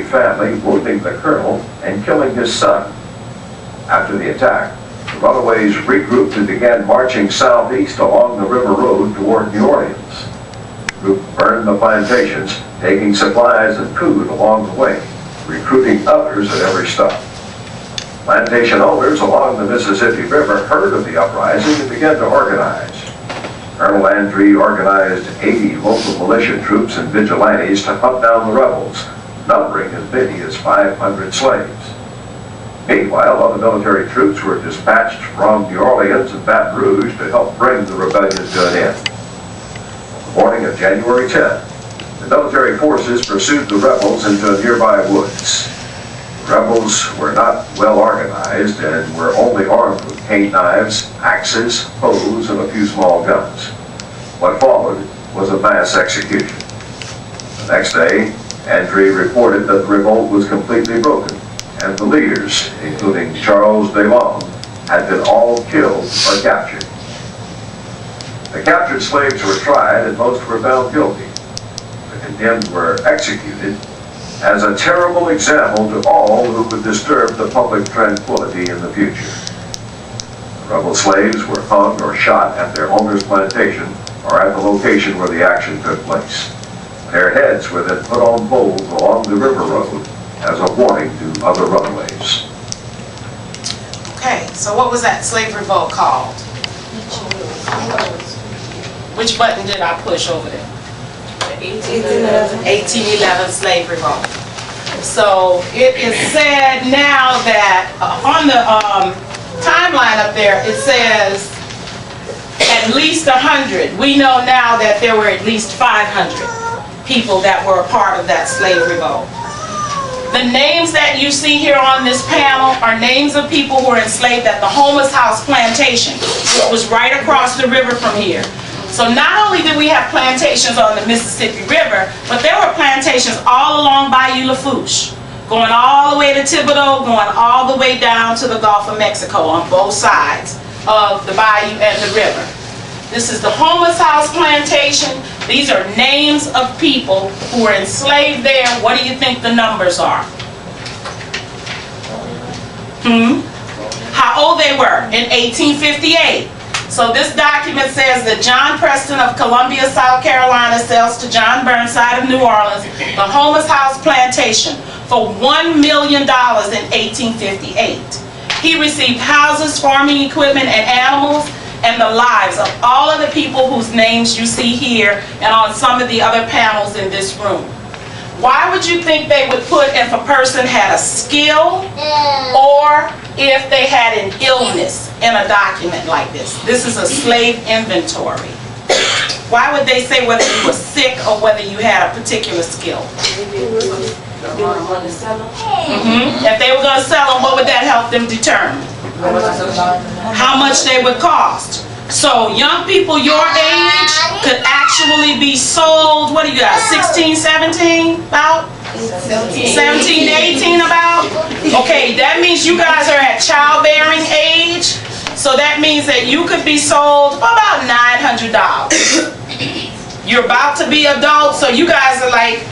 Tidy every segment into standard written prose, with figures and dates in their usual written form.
family, wounding the colonel and killing his son. After the attack, the runaways regrouped and began marching southeast along the river road toward New Orleans. The group burned the plantations, taking supplies and food along the way, recruiting others at every stop. Plantation owners along the Mississippi River heard of the uprising and began to organize. Colonel Landry organized 80 local militia troops and vigilantes to hunt down the rebels, numbering as many as 500 slaves. Meanwhile, other military troops were dispatched from New Orleans and Baton Rouge to help bring the rebellion to an end. On the morning of January 10th, the military forces pursued the rebels into nearby woods. The rebels were not well organized and were only armed with cane knives, axes, hoes, and a few small guns. What followed was a mass execution. The next day, Landry reported that the revolt was completely broken, and the leaders, including Charles DeLong, had been all killed or captured. The captured slaves were tried and most were found guilty. The condemned were executed as a terrible example to all who would disturb the public tranquility in the future. The rebel slaves were hung or shot at their owner's plantation or at the location where the action took place. Their heads were then put on poles along the river road as a warning to other runaways. Okay, so what was that slave revolt called? Which button did I push over there? 1811 slave revolt. So it is said now that on the timeline up there, it says at least 100. We know now that there were at least 500 people that were a part of that slave revolt. The names that you see here on this panel are names of people who were enslaved at the Homer's House Plantation, which was right across the river from here. So not only did we have plantations on the Mississippi River, but there were plantations all along Bayou Lafourche, going all the way to Thibodaux, going all the way down to the Gulf of Mexico on both sides of the bayou and the river. This is the Homer's House Plantation. These are names of people who were enslaved there. What do you think the numbers are? How old they were in 1858. So this document says that John Preston of Columbia, South Carolina sells to John Burnside of New Orleans the Homer's House Plantation for $1 million in 1858. He received houses, farming equipment, and animals, and the lives of all of the people whose names you see here and on some of the other panels in this room. Why would you think they would put if a person had a skill or if they had an illness in a document like this? This is a slave inventory. Why would they say whether you were sick or whether you had a particular skill? If they were going to sell them, what would that help them determine? How much they would cost. So young people your age could actually be sold, what do you got, 16, 17, about? 17 to 18 about? Okay, that means you guys are at childbearing age. So that means that you could be sold for about $900. You're about to be adult, so you guys are like,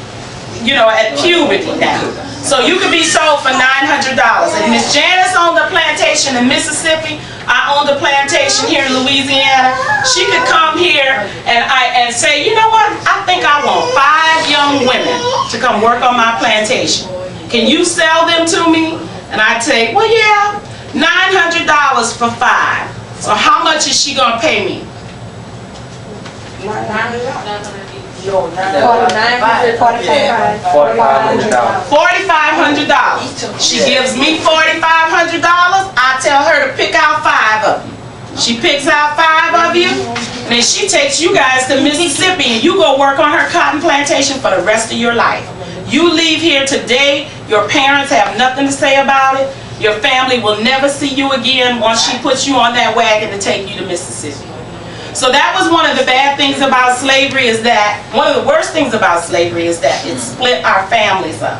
you know, at puberty now. So you could be sold for $900. And Miss Janice owned a plantation in Mississippi. I owned a plantation here in Louisiana. She could come here and say, you know what? I think I want 5 young women to come work on my plantation. Can you sell them to me? And I'd say, well, yeah, $900 for 5. So how much is she gonna pay me? $4,500. She gives me $4,500. I tell her to pick out 5 of you. She picks out 5 of you, and then she takes you guys to Mississippi, and you go work on her cotton plantation for the rest of your life. You leave here today, your parents have nothing to say about it. Your family will never see you again once she puts you on that wagon to take you to Mississippi. So that was one of the bad things about slavery, is that, one of the worst things about slavery is that it split our families up.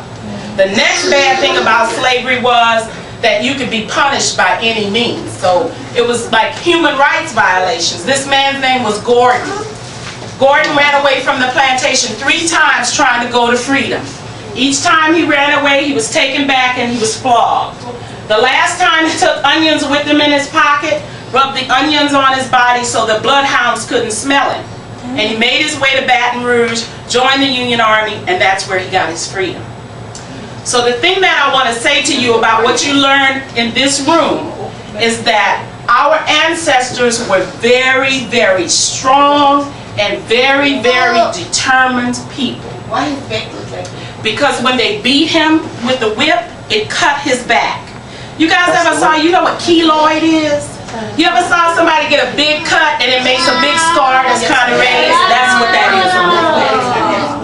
The next bad thing about slavery was that you could be punished by any means. So it was like human rights violations. This man's name was Gordon. Gordon ran away from the plantation 3 times trying to go to freedom. Each time he ran away, he was taken back and he was flogged. The last time he took onions with him in his pocket, rubbed the onions on his body so the bloodhounds couldn't smell him. And he made his way to Baton Rouge, joined the Union Army, and that's where he got his freedom. So the thing that I want to say to you about what you learned in this room is that our ancestors were very, very strong and very, very determined people. Why his back look like that? Because when they beat him with the whip, it cut his back. You guys ever saw, you know what keloid is? You ever saw somebody get a big cut and it makes a big scar that's kind of raised? That's what that is.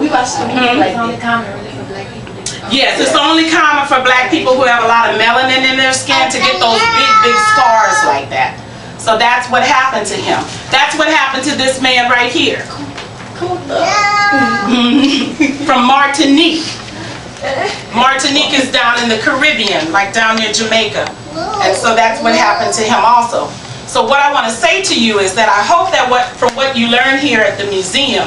We watched the movie like that. Common really for black people. Yes, it's only common for black people who have a lot of melanin in their skin to get those big, big scars like that. So that's what happened to him. That's what happened to this man right here. From Martinique. Martinique is down in the Caribbean, like down near Jamaica. And so that's what happened to him also. So what I want to say to you is that I hope that from what you learn here at the museum,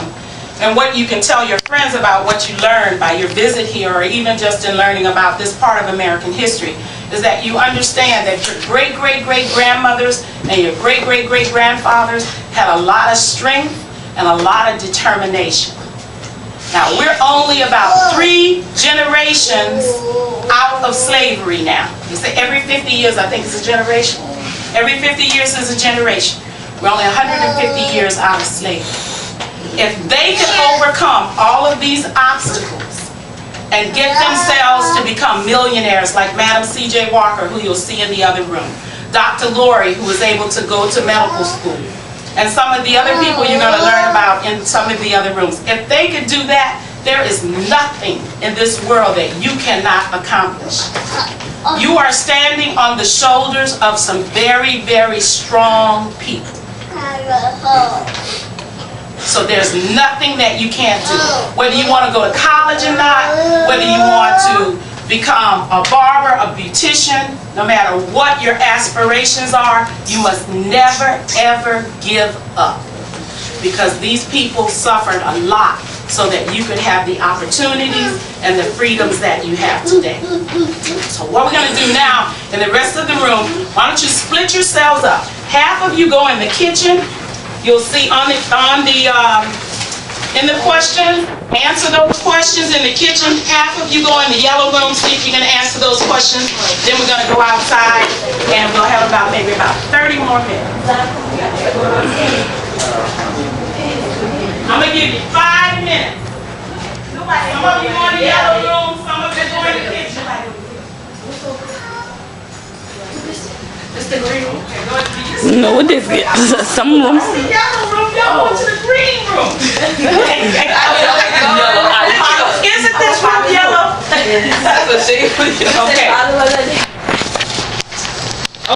and what you can tell your friends about what you learned by your visit here, or even just in learning about this part of American history, is that you understand that your great-great-great-grandmothers and your great-great-great-grandfathers had a lot of strength and a lot of determination. Now, we're only about 3 generations out of slavery now. You say every 50 years, I think it's a generation. Every 50 years is a generation. We're only 150 years out of slavery. If they can overcome all of these obstacles and get themselves to become millionaires like Madam C.J. Walker, who you'll see in the other room, Dr. Lori, who was able to go to medical school, and some of the other people you're going to learn about in some of the other rooms. If they could do that, there is nothing in this world that you cannot accomplish. You are standing on the shoulders of some very, very strong people. So there's nothing that you can't do. Whether you want to go to college or not, whether you want to become a barber, a beautician, no matter what your aspirations are, you must never, ever give up. Because these people suffered a lot so that you could have the opportunities and the freedoms that you have today. So what we're going to do now, in the rest of the room, why don't you split yourselves up. Half of you go in the kitchen. You'll see in the question, answer those questions in the kitchen. Half of you go in the yellow room, see if you can answer those questions. Then we're going to go outside, and we'll have maybe about 30 more minutes. I'm going to give you 5 minutes. Some of you go in the yellow room, some of you go in the kitchen. It's the green room. No, what is it? Some room. It's the yellow room. Y'all go to the green room. Isn't this room yellow? That's what she. Okay.